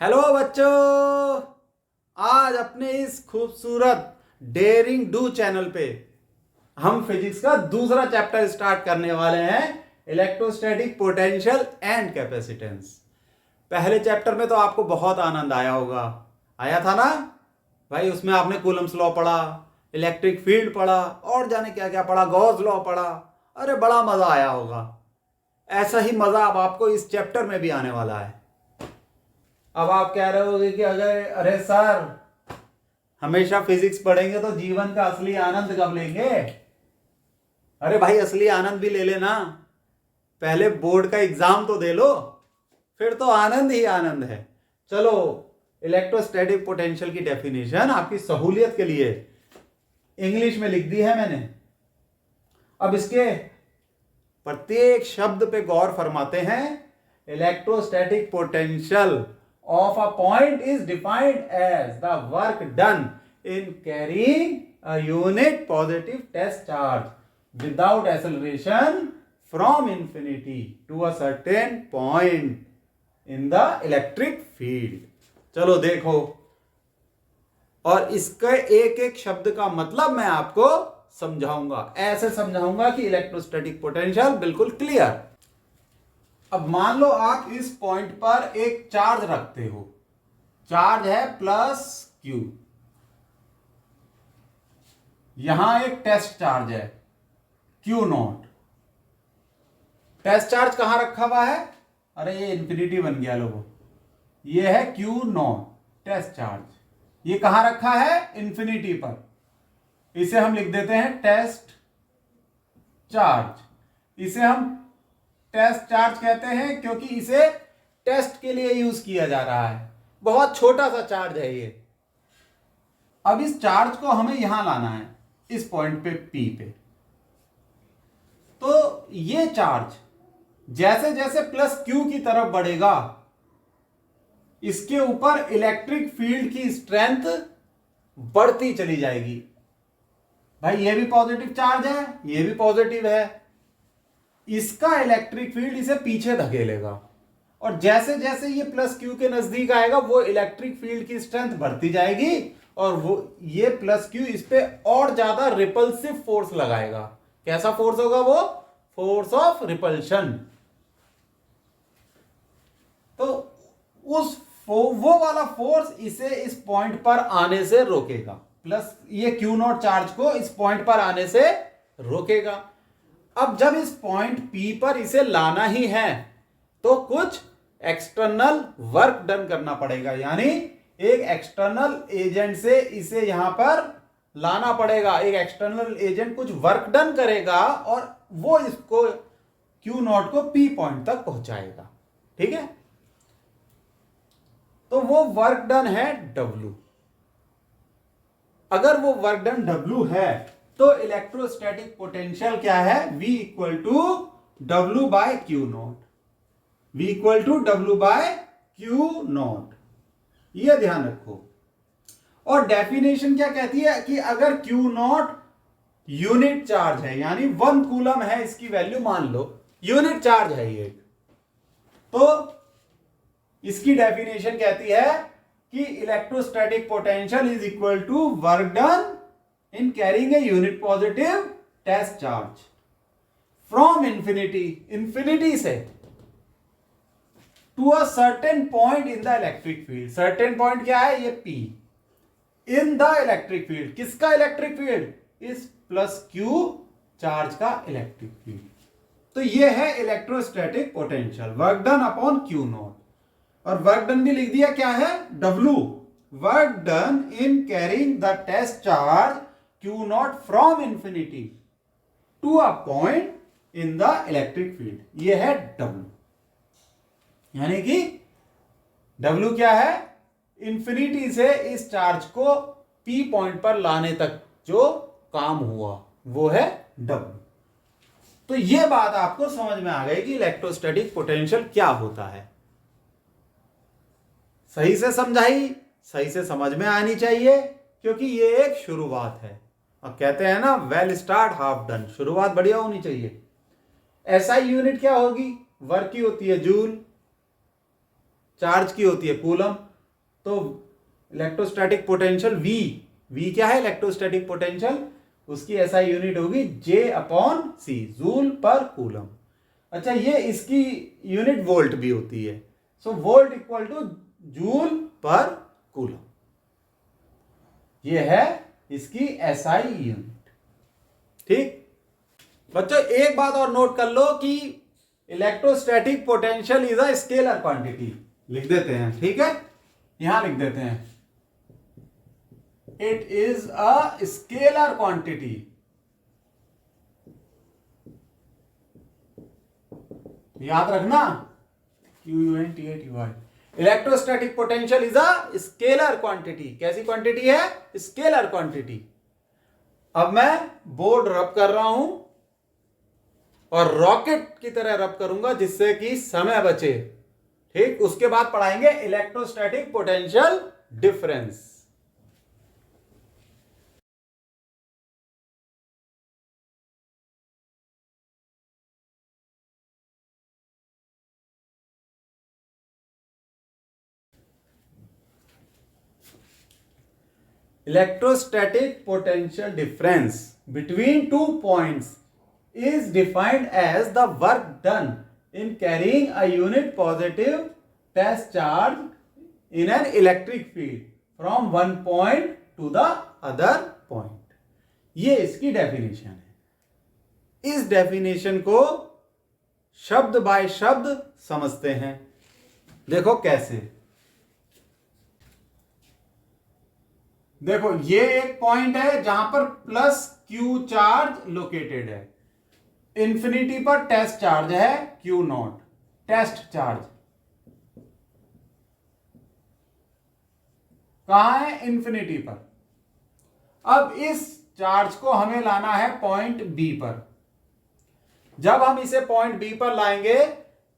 Hello बच्चों, आज अपने इस खूबसूरत डेयरिंग डू चैनल पे हम फिजिक्स का दूसरा चैप्टर स्टार्ट करने वाले हैं, इलेक्ट्रोस्टैटिक पोटेंशियल एंड कैपेसिटेंस। पहले चैप्टर में तो आपको बहुत आनंद आया होगा, आया था ना भाई। उसमें आपने कूलम्स लॉ पढ़ा, इलेक्ट्रिक फील्ड पढ़ा और जाने क्या क्या पढ़ा, गॉस लॉ पढ़ा। अरे बड़ा मजा आया होगा। ऐसा ही मजा अब आपको इस चैप्टर में भी आने वाला है। अब आप कह रहे होगे कि अरे सर, हमेशा फिजिक्स पढ़ेंगे तो जीवन का असली आनंद कब लेंगे? अरे भाई, असली आनंद भी ले लेना, पहले बोर्ड का एग्जाम तो दे लो, फिर तो आनंद ही आनंद है। चलो, इलेक्ट्रोस्टैटिक पोटेंशियल की डेफिनेशन आपकी सहूलियत के लिए इंग्लिश में लिख दी है मैंने। अब इसके प्रत्येक शब्द पे गौर फरमाते हैं। Electrostatic potential of a point is defined as the work done in carrying a unit positive test charge without acceleration from infinity to a certain point in the electric field। चलो देखो, और इसके एक एक शब्द का मतलब मैं आपको समझाऊंगा, ऐसे समझाऊंगा कि इलेक्ट्रोस्टैटिक पोटेंशियल बिल्कुल क्लियर। अब मान लो आप इस पॉइंट पर एक चार्ज रखते हो, चार्ज है प्लस क्यू। यहां एक टेस्ट चार्ज है क्यू नॉट। टेस्ट चार्ज कहां रखा हुआ है? अरे ये इंफिनिटी बन गया लोगों। ये है क्यू नॉट टेस्ट चार्ज। ये कहां रखा है? इंफिनिटी पर। इसे हम लिख देते हैं टेस्ट चार्ज। इसे हम टेस्ट चार्ज कहते हैं क्योंकि इसे टेस्ट के लिए यूज किया जा रहा है। बहुत छोटा सा चार्ज है ये। अब इस चार्ज को हमें यहां लाना है, इस पॉइंट पे P पे। तो ये चार्ज जैसे जैसे प्लस Q की तरफ बढ़ेगा, इसके ऊपर इलेक्ट्रिक फील्ड की स्ट्रेंथ बढ़ती चली जाएगी। भाई ये भी पॉजिटिव चार्ज है, ये भी पॉजिटिव है। इसका इलेक्ट्रिक फील्ड इसे पीछे धकेलेगा, और जैसे जैसे ये प्लस क्यू के नजदीक आएगा, वो इलेक्ट्रिक फील्ड की स्ट्रेंथ बढ़ती जाएगी, और वो ये प्लस क्यू इस पे और ज्यादा रिपल्सिव फोर्स लगाएगा। कैसा फोर्स होगा वो? Force of repulsion. तो वो वाला फोर्स इसे इस पॉइंट पर आने से रोकेगा। प्लस ये क्यू नॉट चार्ज को इस पॉइंट पर आने से रोकेगा। अब जब इस पॉइंट P पर इसे लाना ही है, तो कुछ एक्सटर्नल वर्क डन करना पड़ेगा, यानी एक एक्सटर्नल एजेंट से इसे यहां पर लाना पड़ेगा। एक एक्सटर्नल एजेंट कुछ वर्क डन करेगा और वो इसको Q नॉट को P पॉइंट तक पहुंचाएगा। ठीक है, तो वो वर्क डन है W। अगर वो वर्क डन W है, तो इलेक्ट्रोस्टैटिक पोटेंशियल क्या है? V equal to W by Q naught. V equal to W by Q naught, यह ध्यान रखो। और डेफिनेशन क्या कहती है कि अगर क्यू नॉट यूनिट चार्ज है, यानी 1 कूलम है इसकी वैल्यू, मान लो यूनिट चार्ज है ये, तो इसकी डेफिनेशन कहती है कि electrostatic potential is equal to work done in carrying a unit positive test charge from infinity से to a certain point in the electric field। certain point क्या है? ये P in the electric field। किसका electric field? इस plus Q charge का electric field. तो ये है electrostatic potential, work done upon Q naught. और वर्क डन भी लिख दिया, क्या है? W। Work done in carrying the test charge Q naught from infinity to a point in the electric field. ये है W। यानी कि W क्या है? इंफिनिटी से इस चार्ज को P पॉइंट पर लाने तक जो काम हुआ वो है W। तो ये बात आपको समझ में आ गई कि इलेक्ट्रोस्टैटिक पोटेंशियल क्या होता है। सही से समझाई, सही से समझ में आनी चाहिए, क्योंकि ये एक शुरुआत है। अब कहते हैं ना, वेल स्टार्ट हाफ डन। शुरुआत बढ़िया होनी चाहिए। एसआई यूनिट क्या होगी? वर्क की होती है जूल, चार्ज की होती है कूलम, तो इलेक्ट्रोस्टैटिक पोटेंशियल वी क्या है इलेक्ट्रोस्टैटिक पोटेंशियल, उसकी एसआई यूनिट होगी J/C, जूल पर कूलम। अच्छा, ये इसकी यूनिट वोल्ट भी होती है, so volt equal to joule per coulomb, ये है इसकी एसआई यूनिट। ठीक बच्चों, एक बात और नोट कर लो कि electrostatic potential is a scalar quantity, लिख देते हैं, ठीक है, यहां लिख देते हैं, it is a scalar quantity. याद रखना, QUNTATY, electrostatic potential is a scalar quantity. कैसी क्वांटिटी है? Scalar quantity. अब मैं बोर्ड रब कर रहा हूं और रॉकेट की तरह रब करूंगा जिससे कि समय बचे। ठीक, उसके बाद पढ़ाएंगे electrostatic potential difference. Electrostatic potential difference between 2 points is defined as the work done in carrying a unit positive test charge in an electric field from one point to the other point. ये इसकी definition है। इस definition को शब्द bye शब्द समझते हैं। देखो कैसे, देखो ये एक पॉइंट है जहां पर प्लस क्यू चार्ज लोकेटेड है, इंफिनिटी पर टेस्ट चार्ज है क्यू नॉट, टेस्ट चार्ज कहां है? इंफिनिटी पर। अब इस चार्ज को हमें लाना है पॉइंट बी पर। जब हम इसे पॉइंट बी पर लाएंगे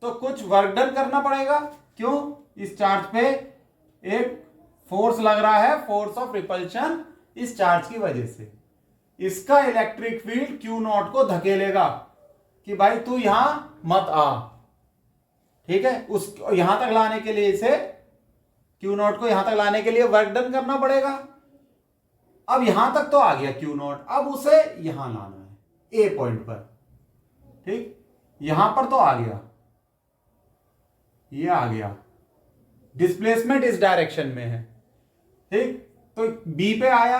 तो कुछ वर्क डन करना पड़ेगा। क्यों? इस चार्ज पे एक फोर्स लग रहा है, फोर्स ऑफ रिपल्शन, इस चार्ज की वजह से इसका इलेक्ट्रिक फील्ड क्यू नॉट को धकेलेगा कि भाई तू यहां मत आ। ठीक है, उस यहां तक लाने के लिए, इसे क्यू नॉट को यहां तक लाने के लिए वर्क डन करना पड़ेगा। अब यहां तक तो आ गया क्यू नॉट, अब उसे यहां लाना है ए पॉइंट पर। ठीक, यहां पर तो आ गया, ये आ गया, डिस्प्लेसमेंट इस डायरेक्शन में है। ठीक, तो बी पे आया,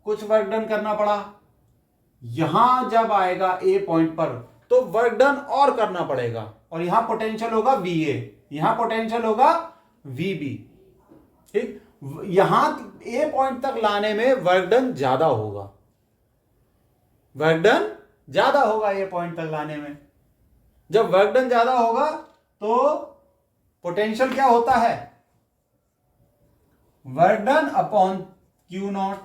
कुछ वर्क डन करना पड़ा। यहां जब आएगा ए पॉइंट पर तो वर्क डन और करना पड़ेगा, और यहां पोटेंशियल होगा VA, यहां पोटेंशियल होगा VB। ठीक, यहां ए पॉइंट तक लाने में वर्क डन ज्यादा होगा, वर्क डन ज्यादा होगा ए पॉइंट तक लाने में। जब वर्क डन ज्यादा होगा तो पोटेंशियल क्या होता है? Work done upon Q not.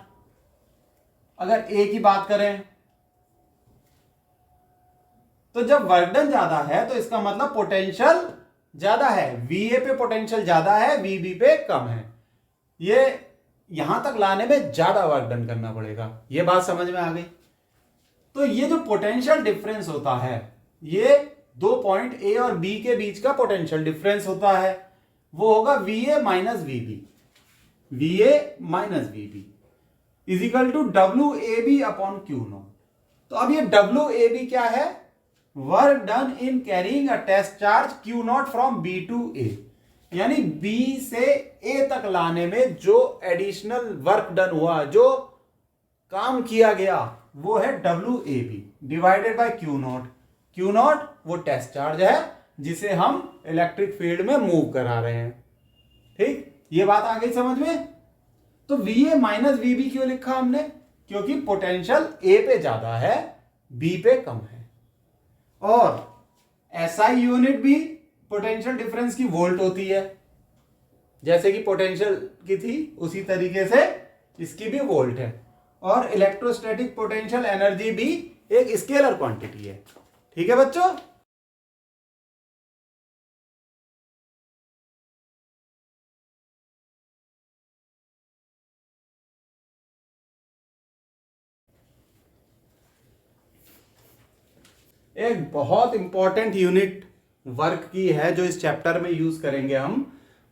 अगर ए की बात करें तो जब वर्क डन ज्यादा है तो इसका मतलब पोटेंशियल ज्यादा है, VA पे पोटेंशियल ज्यादा है, VB पे कम है। ये यहां तक लाने में ज्यादा वर्क डन करना पड़ेगा। ये बात समझ में आ गई? तो ये जो पोटेंशियल डिफरेंस होता है, ये दो पॉइंट ए और बी के बीच का पोटेंशियल डिफरेंस होता है, वो होगा VA minus VB, VA minus VB is equal to WAB upon Q naught. तो अब ये WAB क्या है? Work done in carrying a test charge Q naught from B to A, यानी B से A तक लाने में जो एडिशनल वर्क डन हुआ, जो काम किया गया, वो है WAB divided by Q not. Q not वो टेस्ट चार्ज है जिसे हम इलेक्ट्रिक फील्ड में मूव करा रहे हैं। ठीक, ये बात आ गई समझ में? तो VA माइनस VB क्यों लिखा हमने? क्योंकि पोटेंशियल A पे ज्यादा है, B पे कम है। और SI यूनिट भी पोटेंशियल डिफरेंस की वोल्ट होती है, जैसे कि पोटेंशियल की थी उसी तरीके से इसकी भी वोल्ट है। और इलेक्ट्रोस्टैटिक पोटेंशियल एनर्जी भी एक स्केलर क्वांटिटी है। ठीक है बच्चों? एक बहुत इंपॉर्टेंट यूनिट वर्क की है जो इस चैप्टर में यूज करेंगे हम,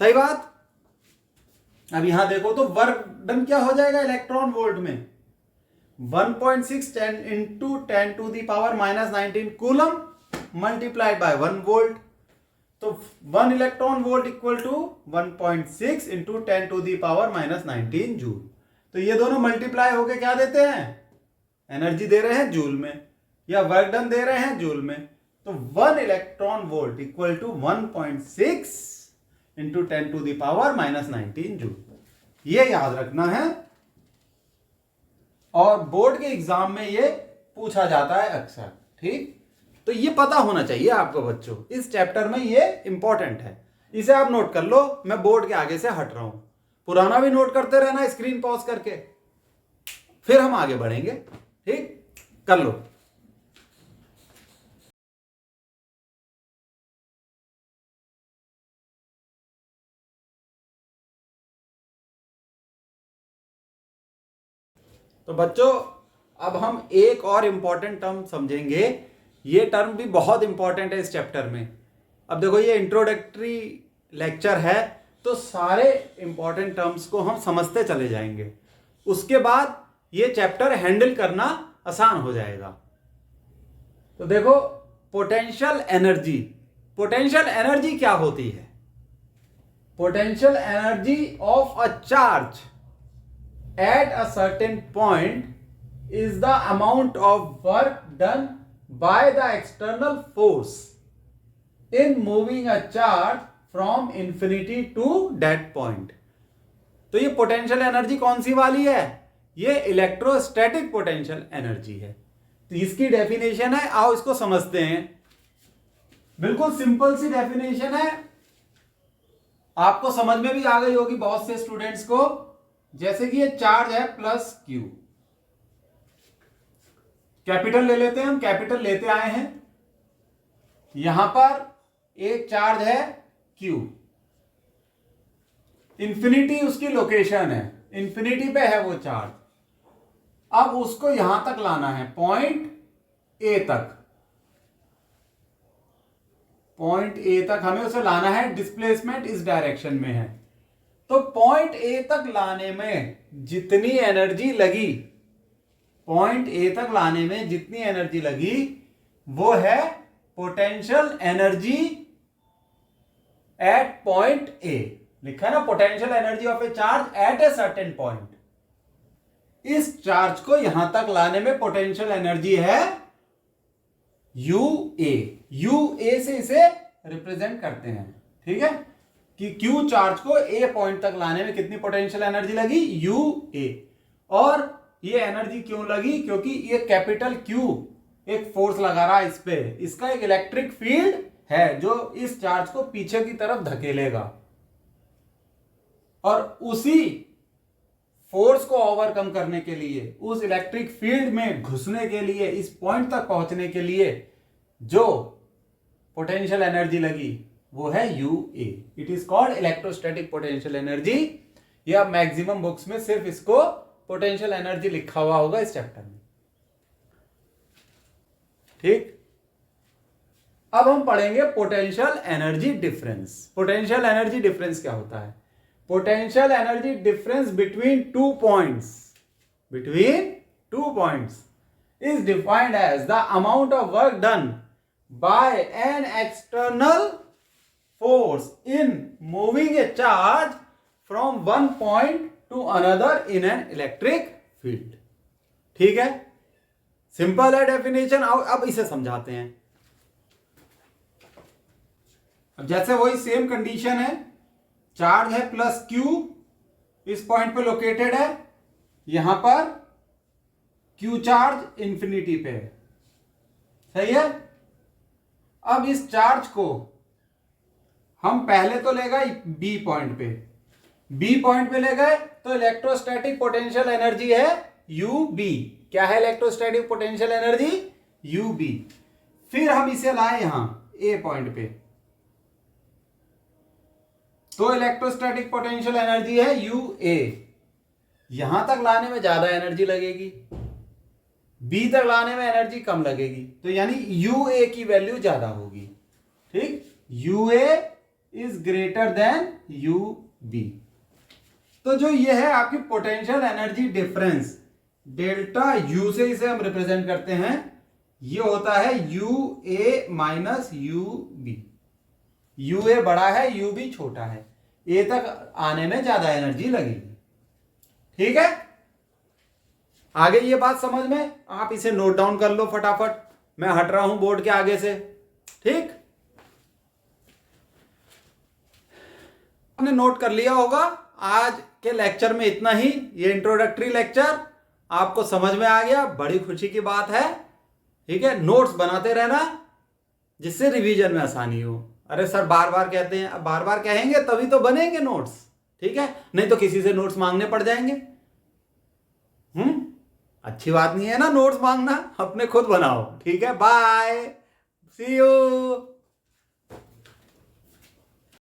सही बात। अब यहां देखो तो वर्क डन क्या हो जाएगा इलेक्ट्रॉन वोल्ट में, 1.6 10 into 10 to the power minus 19 coulomb multiplied by 1 volt. तो 1 electron volt equal to 1.6 into 10 to the power minus 19 joule. तो ये दोनों मल्टीप्लाई होके क्या देते हैं, एनर्जी दे रहे हैं जूल में, या वर्क डन दे रहे हैं जूल में। तो 1 electron volt equal to 1.6 into 10 to the power minus 19 joule. ये याद रखना है और बोर्ड के एग्जाम में ये पूछा जाता है अक्सर। ठीक, तो ये पता होना चाहिए आपको बच्चों, इस चैप्टर में ये इंपॉर्टेंट है, इसे आप नोट कर लो। मैं बोर्ड के आगे से हट रहा हूं, पुराना भी नोट करते रहना स्क्रीन पॉज करके, फिर हम आगे बढ़ेंगे। ठीक, कर लो। तो बच्चों अब हम एक और इंपॉर्टेंट टर्म समझेंगे, ये टर्म भी बहुत इंपॉर्टेंट है इस चैप्टर में। अब देखो ये इंट्रोडक्टरी लेक्चर है, तो सारे इंपॉर्टेंट टर्म्स को हम समझते चले जाएंगे, उसके बाद ये चैप्टर हैंडल करना आसान हो जाएगा। तो देखो पोटेंशियल एनर्जी, पोटेंशियल एनर्जी क्या होती है? Potential energy of a charge at a certain point is the amount of work done by the external force in moving a charge from infinity to that point। तो ये potential energy कौन सी वाली है? ये electrostatic potential energy है। तो इसकी definition है, आओ इसको समझते हैं। बिल्कुल सिंपल सी डेफिनेशन है, आपको समझ में भी आ गई होगी बहुत से स्टूडेंट्स को। जैसे कि ये चार्ज है प्लस क्यू, कैपिटल ले लेते हैं हम, कैपिटल लेते आए हैं। यहां पर एक चार्ज है क्यू, इंफिनिटी उसकी लोकेशन है, इंफिनिटी पे है वो चार्ज। अब उसको यहां तक लाना है, पॉइंट ए तक, पॉइंट ए तक हमें उसे लाना है, डिस्प्लेसमेंट इस डायरेक्शन में है। तो पॉइंट ए तक लाने में जितनी एनर्जी लगी, पॉइंट ए तक लाने में जितनी एनर्जी लगी वो है potential energy at point A. लिखा है ना, potential energy of A charge at a certain point. इस चार्ज को यहां तक लाने में पोटेंशियल एनर्जी है यू ए। यू ए से इसे रिप्रेजेंट करते हैं, ठीक है, कि Q चार्ज को A पॉइंट तक लाने में कितनी पोटेंशियल एनर्जी लगी, UA। और ये एनर्जी क्यों लगी? क्योंकि ये कैपिटल Q एक फोर्स लगा रहा है इस पे, इसका एक इलेक्ट्रिक फील्ड है जो इस चार्ज को पीछे की तरफ धकेलेगा, और उसी फोर्स को ओवरकम करने के लिए, उस इलेक्ट्रिक फील्ड में घुसने के लिए, इस पॉइंट तक पहुंचने के लिए जो पोटेंशियल एनर्जी लगी वो है UA। It is called electrostatic potential energy. या मैक्सिमम बुक्स में सिर्फ इसको पोटेंशियल एनर्जी लिखा हुआ होगा इस चैप्टर में। ठीक, अब हम पढ़ेंगे potential energy difference. Potential energy difference क्या होता है? Potential energy difference between two points is defined as the amount of work done by an external force in moving a charge from one point to another in an electric field। ठीक है, simple है definition. अब इसे समझाते हैं। अब जैसे वही सेम कंडीशन है, चार्ज है प्लस क्यू, इस पॉइंट पे लोकेटेड है, यहां पर क्यू चार्ज इंफिनिटी पे है, सही है। अब इस चार्ज को हम पहले तो ले गए बी पॉइंट पे ले गए, तो इलेक्ट्रोस्टैटिक पोटेंशियल एनर्जी है यूबी। क्या है इलेक्ट्रोस्टैटिक पोटेंशियल एनर्जी? यूबी। फिर हम इसे लाए यहां ए पॉइंट पे, तो इलेक्ट्रोस्टैटिक पोटेंशियल एनर्जी है यूए। यहां तक लाने में ज्यादा एनर्जी लगेगी, बी तक लाने में एनर्जी कम लगेगी, तो यानी यूए की वैल्यू ज्यादा होगी। ठीक, UA is greater than UB. तो जो ये है आपकी potential energy difference, delta U से इसे हम रिप्रेजेंट करते हैं, ये होता है U A minus U B. U A बड़ा है, यू बी छोटा है, ए तक आने में ज्यादा एनर्जी लगेगी। ठीक है, आगे ये बात समझ में, आप इसे नोट डाउन कर लो फटाफट, मैं हट रहा हूं बोर्ड के आगे से। ठीक, आपने नोट कर लिया होगा। आज के लेक्चर में इतना ही, ये इंट्रोडक्टरी लेक्चर आपको समझ में आ गया, बड़ी खुशी की बात है। ठीक है, नोट्स बनाते रहना जिससे रिवीजन में आसानी हो। अरे सर बार बार कहते हैं, अब बार बार कहेंगे तभी तो बनेंगे नोट्स। ठीक है, नहीं तो किसी से नोट्स मांगने पड़ जाएंगे। अच्छी बात नहीं है ना नोट्स मांगना, अपने खुद बनाओ। ठीक है, बाय, सी यू।